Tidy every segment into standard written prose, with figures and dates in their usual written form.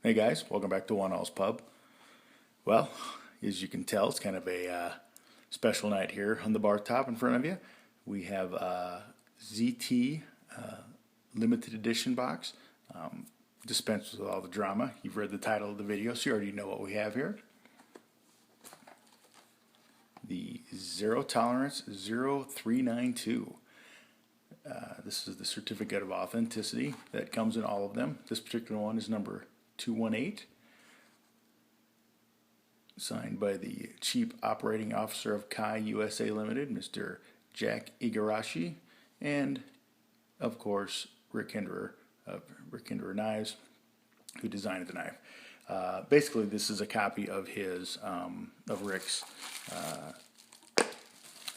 Hey guys, welcome back to One All's Pub. Well, as you can tell, it's kind of a special night here on the bar top in front of you. We have ZT limited edition box, dispensed with all the drama. You've read the title of the video, so you already know what we have here. The Zero Tolerance 0392. This is the certificate of authenticity that comes in all of them. This particular one is number 218, signed by the Chief Operating Officer of Kai USA Limited, Mr. Jack Igarashi, and of course Rick Hinderer of Rick Hinderer Knives, who designed the knife. Basically, this is a copy of his of Rick's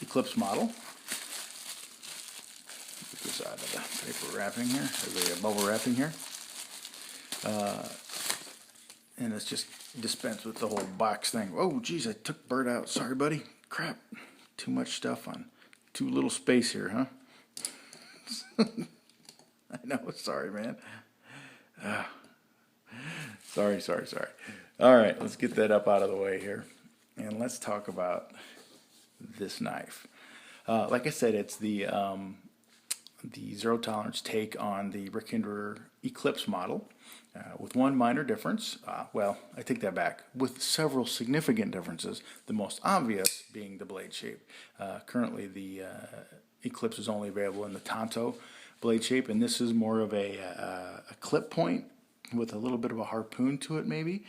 Eklipse model. Get this out of the paper wrapping here, or the bubble wrapping here. And it's just dispensed with the whole box thing. Oh, geez, I took Bert out. Sorry, buddy. Crap. Too much stuff on too little space here, huh? I know. Sorry, man. Sorry. All right, let's get that up out of the way here. And let's talk about this knife. Like I said, it's the zero tolerance take on the Rick Hinderer Eklipse model, with one minor difference. Well, I take that back. With several significant differences, the most obvious being the blade shape. Currently, the Eklipse is only available in the Tonto blade shape, and this is more of a clip point with a little bit of a harpoon to it, maybe.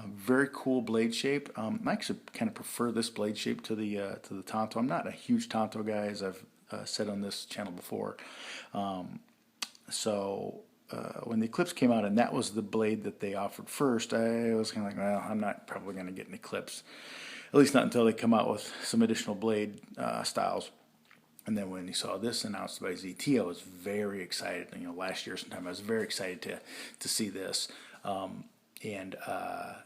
Very cool blade shape. I actually kind of prefer this blade shape to the Tonto. I'm not a huge Tonto guy, as I've said on this channel before. When the Eklipse came out and that was the blade that they offered first, I was kind of like, well, I'm not probably going to get an Eklipse, at least not until they come out with some additional blade styles. And then when you saw this announced by ZT, I was very excited. Last year sometime I was very excited to see this, and to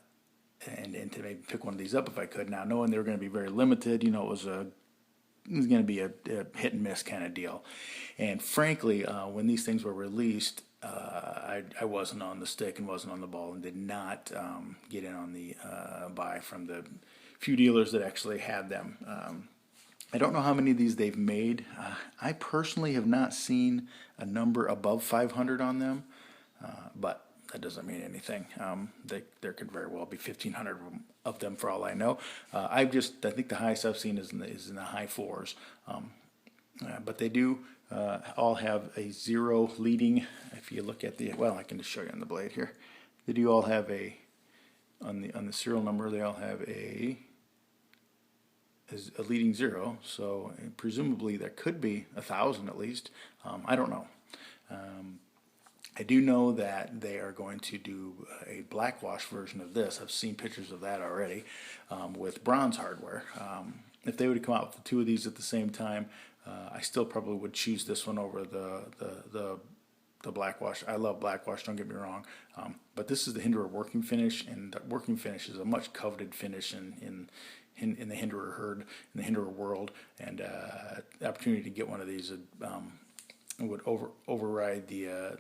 maybe pick one of these up if I could. Now, knowing they were going to be very limited, it was going to be a hit and miss kind of deal. And frankly, when these things were released, I wasn't on the stick and wasn't on the ball and did not get in on the buy from the few dealers that actually had them. I don't know how many of these they've made. I personally have not seen a number above 500 on them, but that doesn't mean anything. There could very well be 1,500 of them for all I know. I think the highest I've seen is in the high fours. But they do all have a zero leading. If you look at I can just show you on the blade here. They do all have on the serial number. They all have a leading zero. So presumably there could be 1,000 at least. I don't know. I do know that they are going to do a black wash version of this. I've seen pictures of that already, with bronze hardware. If they would come out with the two of these at the same time, I still probably would choose this one over the black wash. I love black wash, don't get me wrong, but this is the Hinderer working finish, and the working finish is a much coveted finish in the Hinderer herd, in the Hinderer world, and the opportunity to get one of these would override the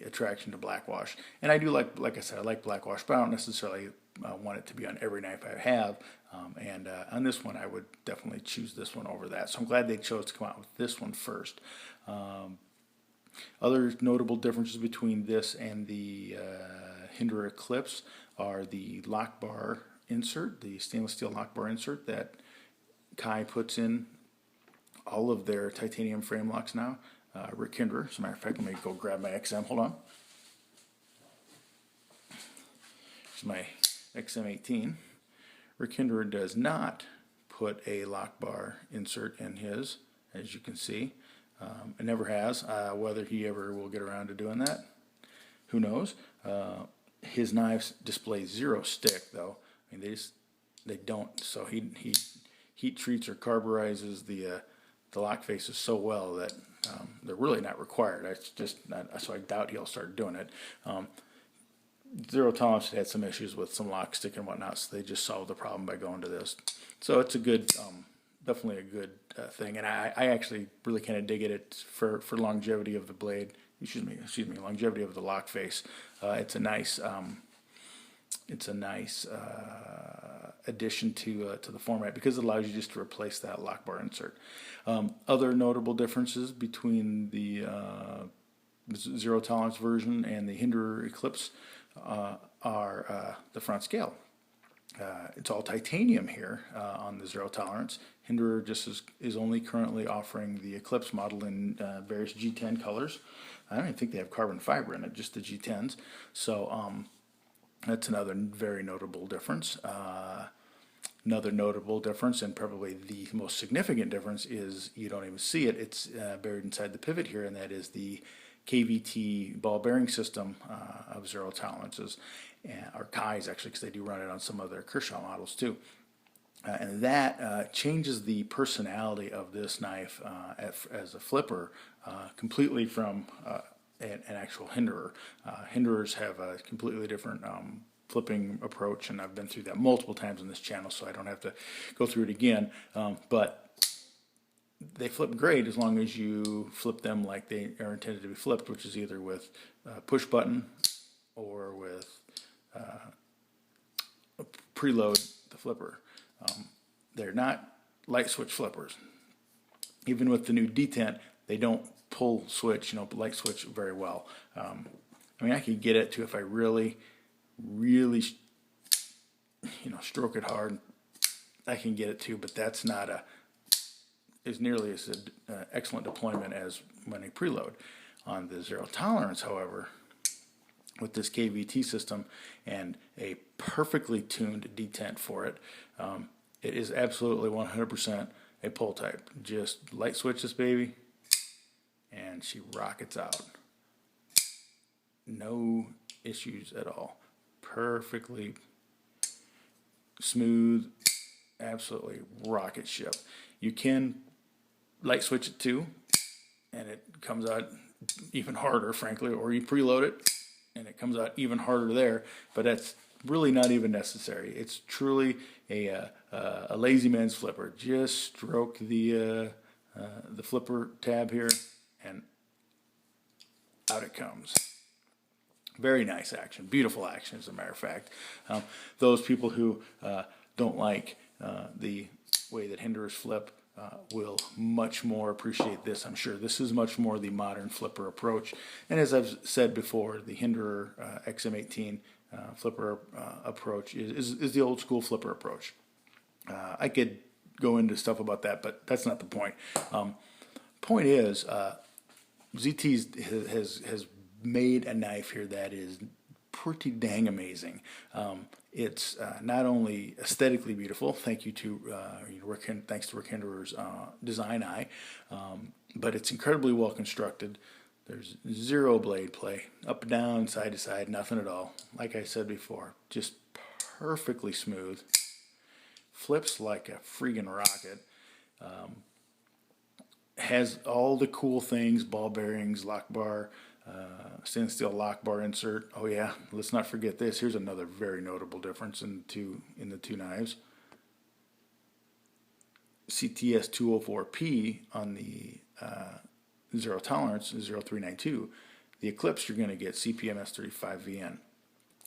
attraction to black wash. And I do like I said, I like black wash, but I don't necessarily want it to be on every knife I have. And on this one, I would definitely choose this one over that. So I'm glad they chose to come out with this one first. Other notable differences between this and the Hinderer Eklipse are the lock bar insert, the stainless steel lock bar insert that Kai puts in all of their titanium frame locks now. Rick Hinderer, as a matter of fact, let me go grab my XM. Hold on. It's my XM18. Rick Hinderer does not put a lock bar insert in his, as you can see. It never has. Whether he ever will get around to doing that, who knows? His knives display zero stick, though. I mean, they don't. So he heat treats or carburizes the lock faces so well that they're really not required. So I doubt he'll start doing it. Zero Tolerance had some issues with some lock stick and whatnot, so they just solved the problem by going to this. So it's a good, definitely a good thing, and I actually really kind of dig it for longevity of the blade. longevity of the lock face. It's a nice addition to the format because it allows you just to replace that lock bar insert. Other notable differences between the zero tolerance version and the Hinderer Eklipse are the front scale. It's all titanium here on the zero tolerance. Hinderer just is only currently offering the Eklipse model in various G10 colors. I don't even think they have carbon fiber in it, just the G10s. So that's another very notable difference. Another notable difference, and probably the most significant difference, is you don't even see it. It's buried inside the pivot here, and that is the KVT ball bearing system of zero tolerances, or KAIs actually, because they do run it on some of their Kershaw models too. And that changes the personality of this knife as a flipper completely from an actual Hinderer. Hinderers have a completely different flipping approach, and I've been through that multiple times on this channel, so I don't have to go through it again. But they flip great as long as you flip them like they are intended to be flipped, which is either with push button or with preload the flipper. They're not light switch flippers. Even with the new detent, they don't pull switch, light switch very well. I could get it to, if I really stroke it hard, I can get it to, but that's not as nearly as excellent deployment as when I preload. On the zero tolerance, however, with this KVT system and a perfectly tuned detent for it, it is absolutely 100% a pull type. Just light switch this baby, and she rockets out. No issues at all. Perfectly smooth, absolutely rocket ship. You can light switch it too, and it comes out even harder, frankly, or you preload it and it comes out even harder there, but that's really not even necessary. It's truly a lazy man's flipper. Just stroke the flipper tab here, and out it comes. Very nice action, beautiful action, as a matter of fact. Those people who don't like the way that Hinderers flip will much more appreciate this, I'm sure. This is much more the modern flipper approach. And as I've said before, the Hinderer XM18 flipper approach is the old school flipper approach. I could go into stuff about that, but that's not the point. Point is, ZT has made a knife here that is pretty dang amazing. It's not only aesthetically beautiful, thanks to Rick Hinderer's design eye, but it's incredibly well constructed. There's zero blade play, up, down, side to side, nothing at all. Like I said before, just perfectly smooth. Flips like a freaking rocket. Has all the cool things: ball bearings, lock bar, stainless steel lock bar insert. Oh yeah, let's not forget this. Here's another very notable difference in the two knives. CTS 204P on the zero tolerance 0392. The Eklipse, you're going to get CPM S35VN.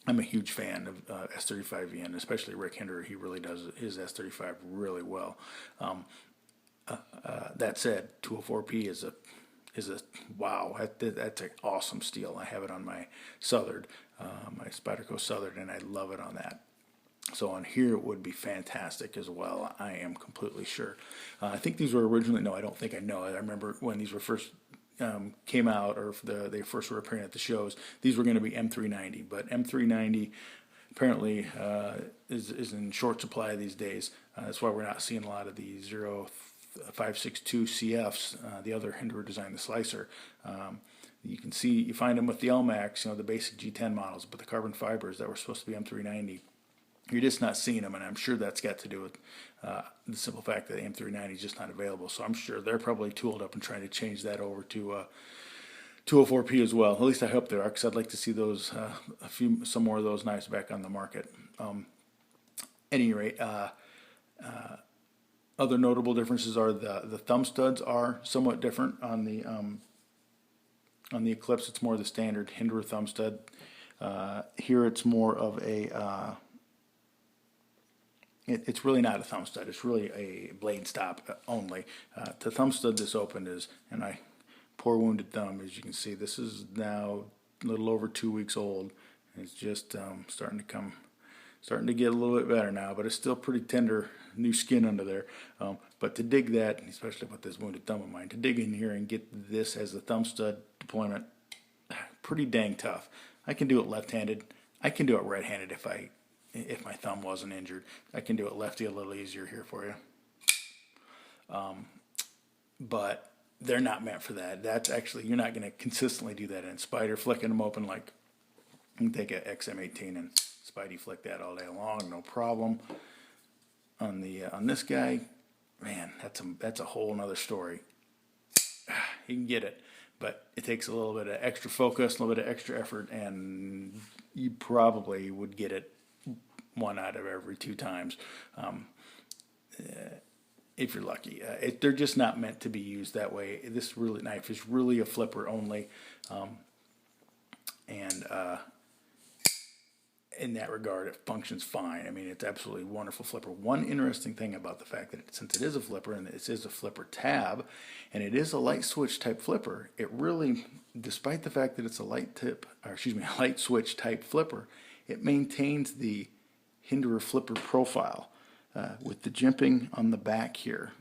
I'm a huge fan of S35VN, especially Rick Hinderer. He really does his S35 really well. That said, 204P is a wow. That's an awesome steel. I have it on my Southern, my Spyderco Southern, and I love it on that. So on here it would be fantastic as well. I am completely sure. I think these were originally, no, I don't think I know. I remember when these were first came out, or they first were appearing at the shows, these were going to be M390, but M390 apparently is in short supply these days. That's why we're not seeing a lot of the 0562 CFs, the other Hinderer design, the slicer. You find them with the LMAX, the basic G10 models, but the carbon fibers that were supposed to be M390, you're just not seeing them, and I'm sure that's got to do with the simple fact that M390 is just not available. So I'm sure they're probably tooled up and trying to change that over to 204P as well. At least I hope they are, because I'd like to see those some more of those knives back on the market. At any rate, other notable differences are the thumb studs are somewhat different on the On the Eklipse, it's more the standard Hinderer thumb stud. Here it's more of a, it's really not a thumb stud. It's really a blade stop only. To thumb stud this open is, and my poor wounded thumb, as you can see, this is now a little over 2 weeks old. It's just starting to get a little bit better now, but it's still pretty tender, new skin under there. But to dig that, especially with this wounded thumb of mine, to dig in here and get this as a thumb stud deployment, pretty dang tough. I can do it left-handed. I can do it right-handed if my thumb wasn't injured. I can do it lefty a little easier here for you. But they're not meant for that. That's actually, you're not going to consistently do that in Spider, flicking them open like, you can take a XM18 and Spidey flick that all day long, no problem. On this guy, man, that's a whole nother story. You can get it, but it takes a little bit of extra focus, a little bit of extra effort, and you probably would get it 1 out of every 2 times, if you're lucky. They're just not meant to be used that way. This knife is really a flipper only, and in that regard, it functions fine. I mean, it's absolutely wonderful flipper. One interesting thing about the fact that since it is a flipper and it is a flipper tab, and it is a light switch type flipper, it really, despite the fact that it's a light switch type flipper, it maintains the Hinderer flipper profile with the jimping on the back here.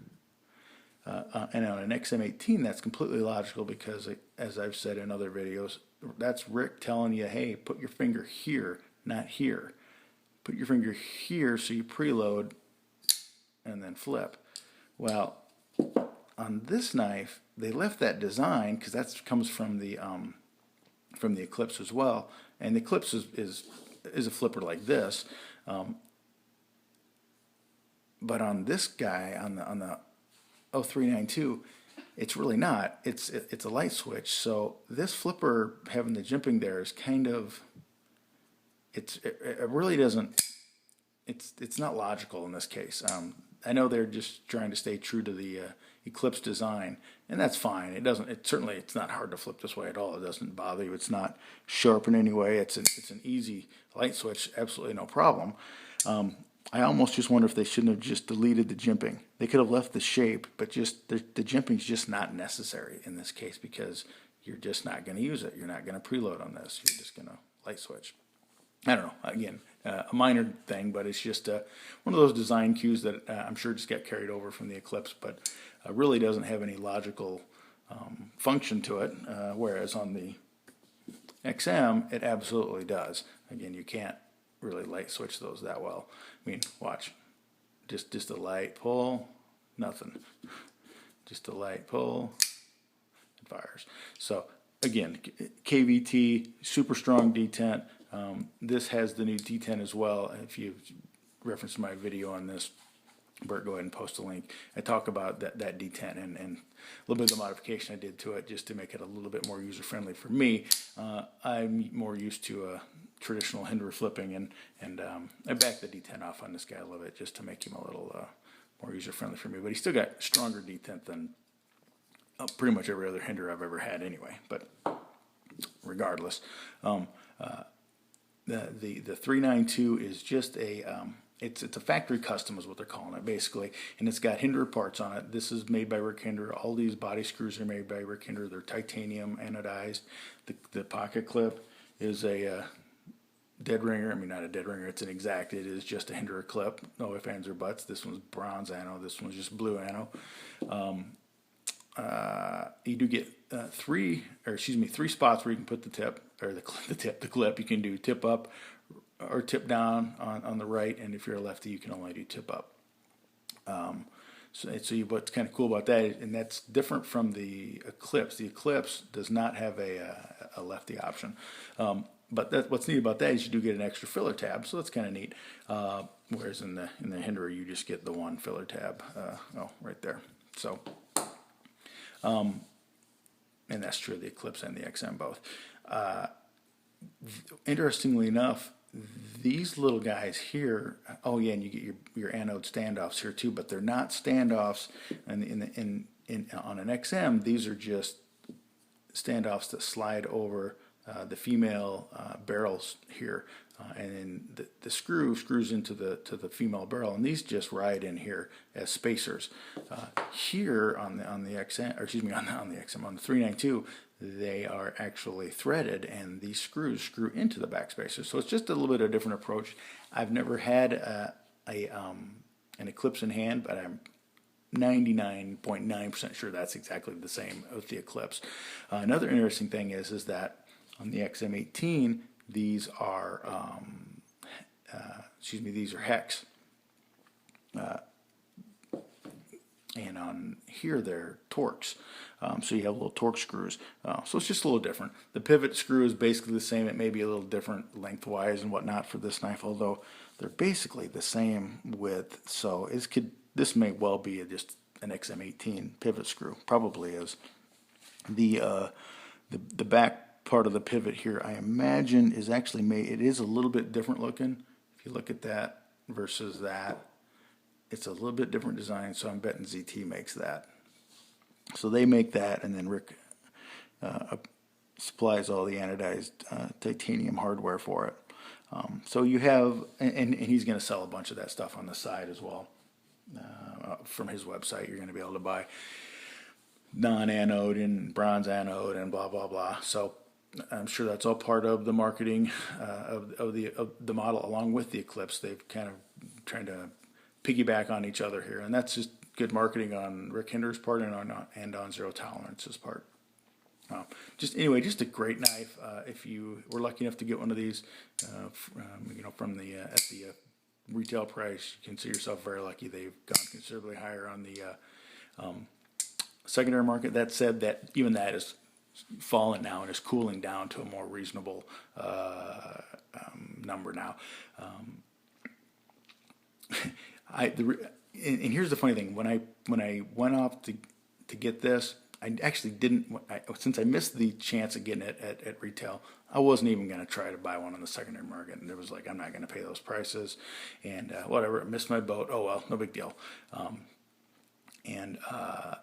And on an XM18, that's completely logical because, as I've said in other videos, that's Rick telling you, hey, put your finger here, not here. Put your finger here so you preload and then flip. Well, on this knife, they left that design because that comes from the Eklipse as well. And the Eklipse is a flipper like this. But on this guy, on the 0392, it's really not. It's a light switch. So this flipper having the jimping there is kind of, it really doesn't, it's not logical in this case. I know they're just trying to stay true to the Eklipse design, and that's fine. It's not hard to flip this way at all. It doesn't bother you. It's not sharp in any way. It's an easy light switch, absolutely no problem. I almost just wonder if they shouldn't have just deleted the jimping. They could have left the shape, but just the jimping's just not necessary in this case because you're just not going to use it. You're not going to preload on this. You're just going to light switch. I don't know. Again, a minor thing, but it's just one of those design cues that I'm sure just got carried over from the Eklipse, but really doesn't have any logical function to it, whereas on the XM, it absolutely does. Again, you can't really light switch those that well. I mean, watch. Just a light pull, nothing. Just a light pull, it fires. So again, KVT, super strong detent. This has the new detent as well. If you reference my video on this, Bert, go ahead and post a link. I talk about that detent and a little bit of the modification I did to it just to make it a little bit more user-friendly for me. I'm more used to traditional Hinderer flipping, and I backed the detent off on this guy a little bit just to make him a little more user-friendly for me. But he's still got stronger detent than pretty much every other Hinderer I've ever had anyway. But regardless, the 392 is just a it's a factory custom is what they're calling it basically, and it's got Hinderer parts on it. This is made by Rick Hinderer. All these body screws are made by Rick Hinderer. They're titanium anodized. The pocket clip is a dead ringer. I mean, not a dead ringer. It's an exact. It is just a Hinderer clip. No ifs, ands, or buts. This one's bronze anode. This one's just blue anode. You do get three spots where you can put the tip or the clip. You can do tip up or tip down on the right, and if you're a lefty, you can only do tip up. What's kind of cool about that, and that's different from the Eklipse. The Eklipse does not have a lefty option. But what's neat about that is you do get an extra filler tab, so that's kind of neat. Whereas in the Hinderer, you just get the one filler tab. Right there. So, and that's true of the Eklipse and the XM both. Interestingly enough, these little guys here, and you get your anode standoffs here too, but they're not standoffs. And on an XM, these are just standoffs that slide over the female barrels here, and then the screw screws into the female barrel, and these just ride in here as spacers. Here on the XM, or excuse me, on the XM, on the 392, they are actually threaded, and these screws screw into the back spacers. So it's just a little bit of a different approach. I've never had an Eklipse in hand, but I'm 99.9% sure that's exactly the same with the Eklipse. Another interesting thing is that on the XM18, these are these are hex, and on here they're Torx. So you have little Torx screws. So it's just a little different. The pivot screw is basically the same. It may be a little different lengthwise and whatnot for this knife, although they're basically the same width. So this may well be just an XM18 pivot screw. Probably is. The back part of the pivot here, I imagine, is actually made. It is a little bit different looking. If you look at that versus that, it's a little bit different design. So I'm betting ZT makes that. So they make that, and then Rick supplies all the anodized titanium hardware for it. So you have, and he's going to sell a bunch of that stuff on the side as well. From his website, you're going to be able to buy non-anode and bronze anode and blah blah blah. So I'm sure that's all part of the marketing of the model, along with the Eklipse. They've kind of trying to piggyback on each other here, and that's just good marketing on Rick Hinderer's part and on Zero Tolerance's part. Just a great knife. If you were lucky enough to get one of these, from the at the retail price, you consider yourself very lucky. They've gone considerably higher on the secondary market. That said, that even that is fallen now and is cooling down to a more reasonable number now. And here's the funny thing: when I went off to get this, I actually didn't. Since I missed the chance of getting it at retail, I wasn't even going to try to buy one on the secondary market. And it was like, I'm not going to pay those prices, and whatever. I missed my boat. Oh well, no big deal. And I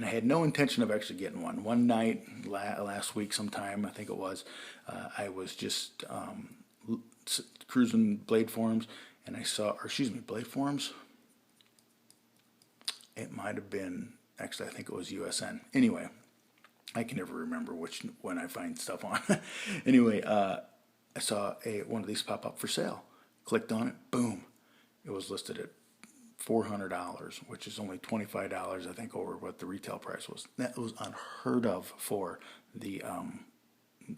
had no intention of actually getting one. One night last week, sometime I think it was, I was just cruising Blade Forums, and I saw, Blade Forums. It might have been, actually, I think it was USN. Anyway, I can never remember when I find stuff on. Anyway, I saw one of these pop up for sale. Clicked on it, boom. It was listed at $400, which is only $25, I think, over what the retail price was. That was unheard of for the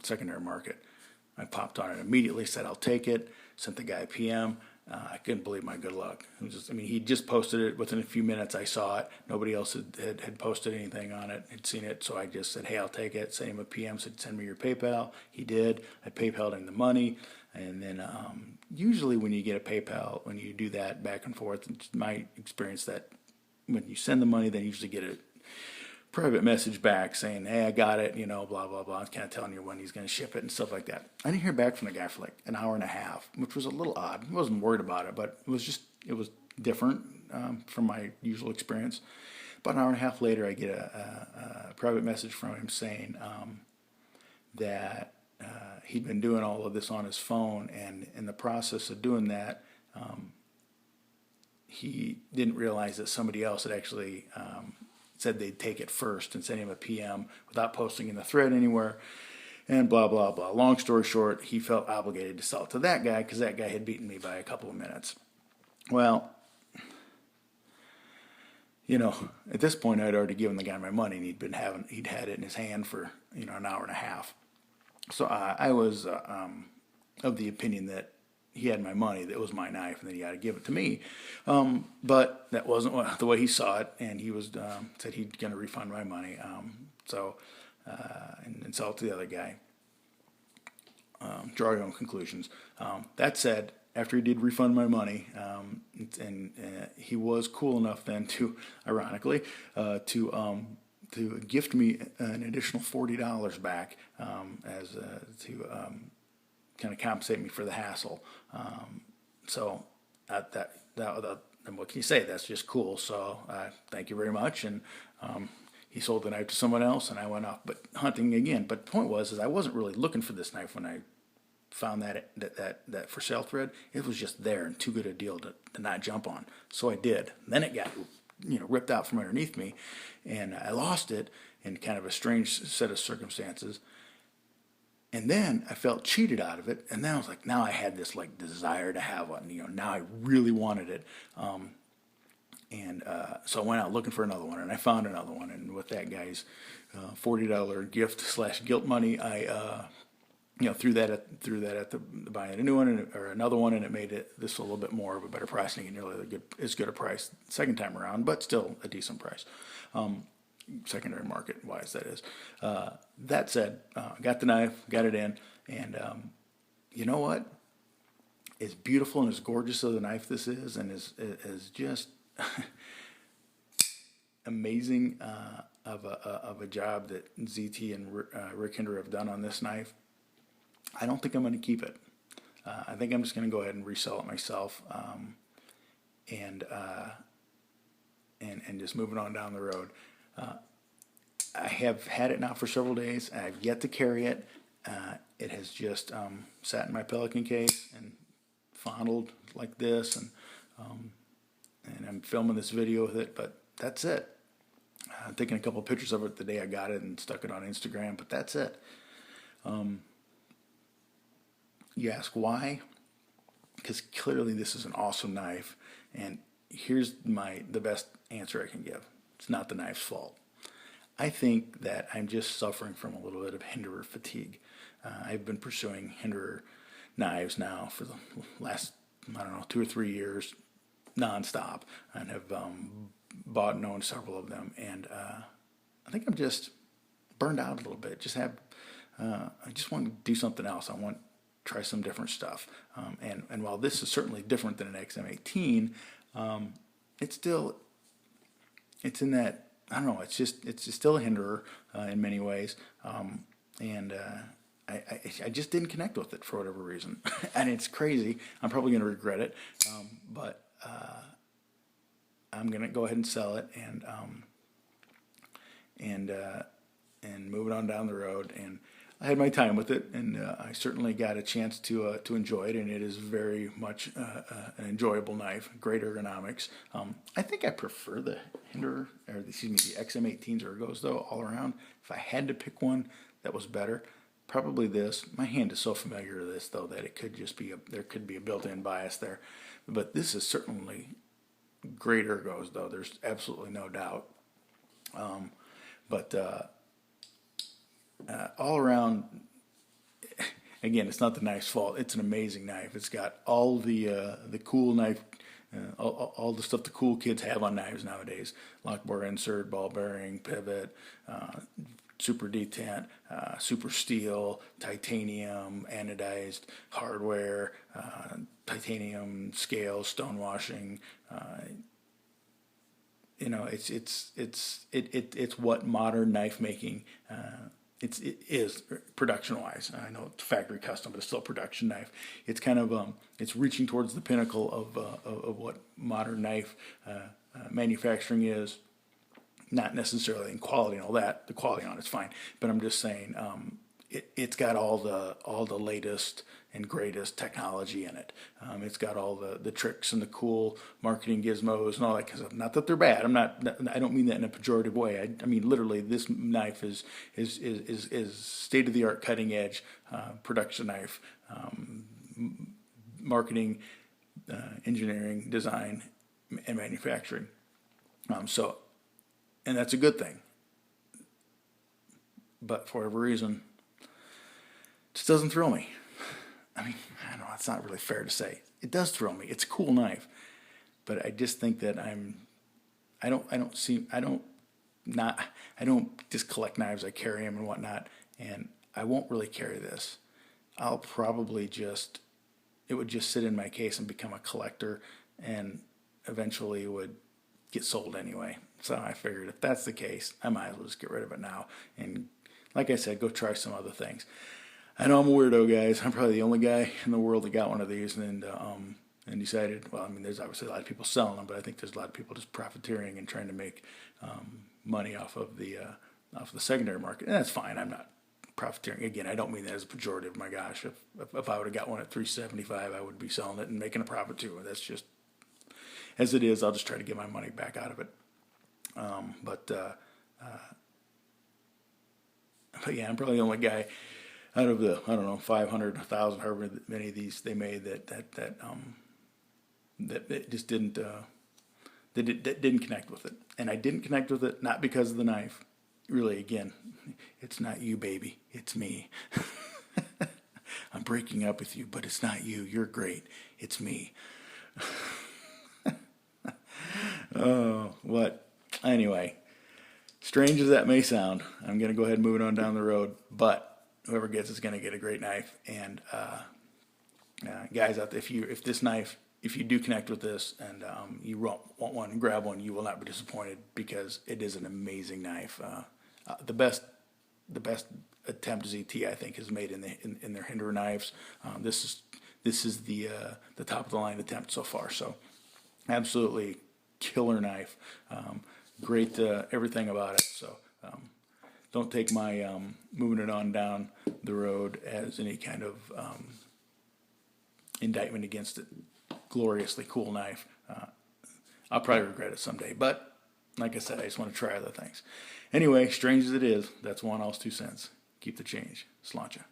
secondary market. I popped on it immediately, said I'll take it, sent the guy a PM. I couldn't believe my good luck. He just posted it. Within a few minutes, I saw it. Nobody else had posted anything on it, had seen it. So I just said, hey, I'll take it. Sent him a PM, said, send me your PayPal. He did. I PayPal'd him the money. And then usually when you get a PayPal, when you do that back and forth, it's my experience that when you send the money, then you usually get a private message back saying, hey, I got it, blah, blah, blah. It's kind of telling you when he's going to ship it and stuff like that. I didn't hear back from the guy for like an hour and a half, which was a little odd. I wasn't worried about it, but it was different from my usual experience. About an hour and a half later, I get a private message from him saying that he'd been doing all of this on his phone, and in the process of doing that, he didn't realize that somebody else had actually said they'd take it first and sent him a PM without posting in the thread anywhere, and blah, blah, blah. Long story short, he felt obligated to sell it to that guy because that guy had beaten me by a couple of minutes. Well, at this point, I'd already given the guy my money, and he'd had it in his hand for, an hour and a half. So I was of the opinion that he had my money, that was my knife, and that he had to give it to me. But that wasn't the way he saw it, and he was said he's going to refund my money. And sell it to the other guy. Draw your own conclusions. That said, after he did refund my money, and he was cool enough then to, ironically, to gift me an additional $40 back to kind of compensate me for the hassle. So what can you say? That's just cool. So thank you very much. And he sold the knife to someone else, and I went off but hunting again. But the point was, is I wasn't really looking for this knife when I found that for sale thread. It was just there and too good a deal to not jump on. So I did. Then it got ripped out from underneath me, and I lost it in kind of a strange set of circumstances. And then I felt cheated out of it, and then I was like, now I had this like desire to have one. Now I really wanted it. So I went out looking for another one, and I found another one. And with that guy's $40 gift/guilt money, I threw that at the buying a new one or another one, and it made this a little bit more of a better price, and nearly as good a price second time around, but still a decent price. Secondary market wise, that is. That said, got the knife, got it in, and you know what? As beautiful and as gorgeous of a knife this is, and as just amazing of a job that ZT and Rick Hinderer have done on this knife, I don't think I'm going to keep it. I think I'm just going to go ahead and resell it myself, and just moving on down the road. I have had it now for several days. I've yet to carry it. It has just sat in my Pelican case and fondled like this, and I'm filming this video with it, but that's it. I'm taking a couple of pictures of it the day I got it and stuck it on Instagram, but that's it. You ask why? Because clearly this is an awesome knife, and here's the best answer I can give. It's not the knife's fault. I think that I'm just suffering from a little bit of Hinderer fatigue. I've been pursuing Hinderer knives now for the last, 2 or 3 years, nonstop, and have bought and owned several of them. And I think I'm just burned out a little bit. I just want to do something else. I want to try some different stuff. And while this is certainly different than an XM18, it's in that, I don't know, it's just still a Hinderer in many ways. I just didn't connect with it for whatever reason. And it's crazy. I'm probably going to regret it. But I'm going to go ahead and sell it and move it on down the road. And I had my time with it, and I certainly got a chance to enjoy it, and it is very much an enjoyable knife. Great ergonomics. I think I prefer the Hinderer, the XM18s Ergos though, all around. If I had to pick one that was better, probably this. My hand is so familiar to this though that it could just be there could be a built-in bias there, but this is certainly great ergos though. There's absolutely no doubt. All around, again, it's not the knife's fault. It's an amazing knife. It's got all the cool knife, all the stuff the cool kids have on knives nowadays: lock bore insert, ball bearing, pivot, super detent, super steel, titanium, anodized hardware, titanium scales, stone washing. It's what modern knife making. It is production wise. I know it's factory custom, but it's still a production knife. It's kind of it's reaching towards the pinnacle of what modern knife manufacturing is. Not necessarily in quality and all that. The quality on it's fine, but I'm just saying it's got all the latest and greatest technology in it. It's got all the tricks and the cool marketing gizmos and all that kind of stuff. Not that they're bad. I don't mean that in a pejorative way. I mean literally, this knife is state of the art, cutting edge production knife, marketing, engineering, design, and manufacturing. And that's a good thing. But for whatever reason, it just doesn't thrill me. I mean, I don't know, it's not really fair to say. It does thrill me. It's a cool knife. But I just think that I don't just collect knives. I carry them and whatnot. And I won't really carry this. I'll probably it would just sit in my case and become a collector, and eventually would get sold anyway. So I figured if that's the case, I might as well just get rid of it now. And like I said, go try some other things. I know I'm a weirdo, guys. I'm probably the only guy in the world that got one of these and decided, well, I mean, there's obviously a lot of people selling them, but I think there's a lot of people just profiteering and trying to make money off of the secondary market, and that's fine. I'm not profiteering. Again, I don't mean that as a pejorative. My gosh, if I would have got one at $375, I would be selling it and making a profit too. That's just as it is. I'll just try to get my money back out of it. But yeah, I'm probably the only guy out of the, I don't know, 500, 1,000, however many of these they made that just didn't that didn't connect with it. And I didn't connect with it not because of the knife. Really, again, it's not you, baby. It's me. I'm breaking up with you, but it's not you. You're great. It's me. Oh, what? Anyway, strange as that may sound, I'm going to go ahead and move it on down the road. But whoever gets it's going to get a great knife. And guys out there, if you do connect with this and you want one, grab one. You will not be disappointed because it is an amazing knife. The best attempt ZT I think is made in their Hinderer knives. This is the top of the line attempt so far. So absolutely killer knife. Great everything about it. So don't take my moving it on down the road as any kind of indictment against it. Gloriously cool knife. I'll probably regret it someday, but like I said, I just want to try other things. Anyway, strange as it is, that's 1 all's 2 cents. Keep the change. Sláinte.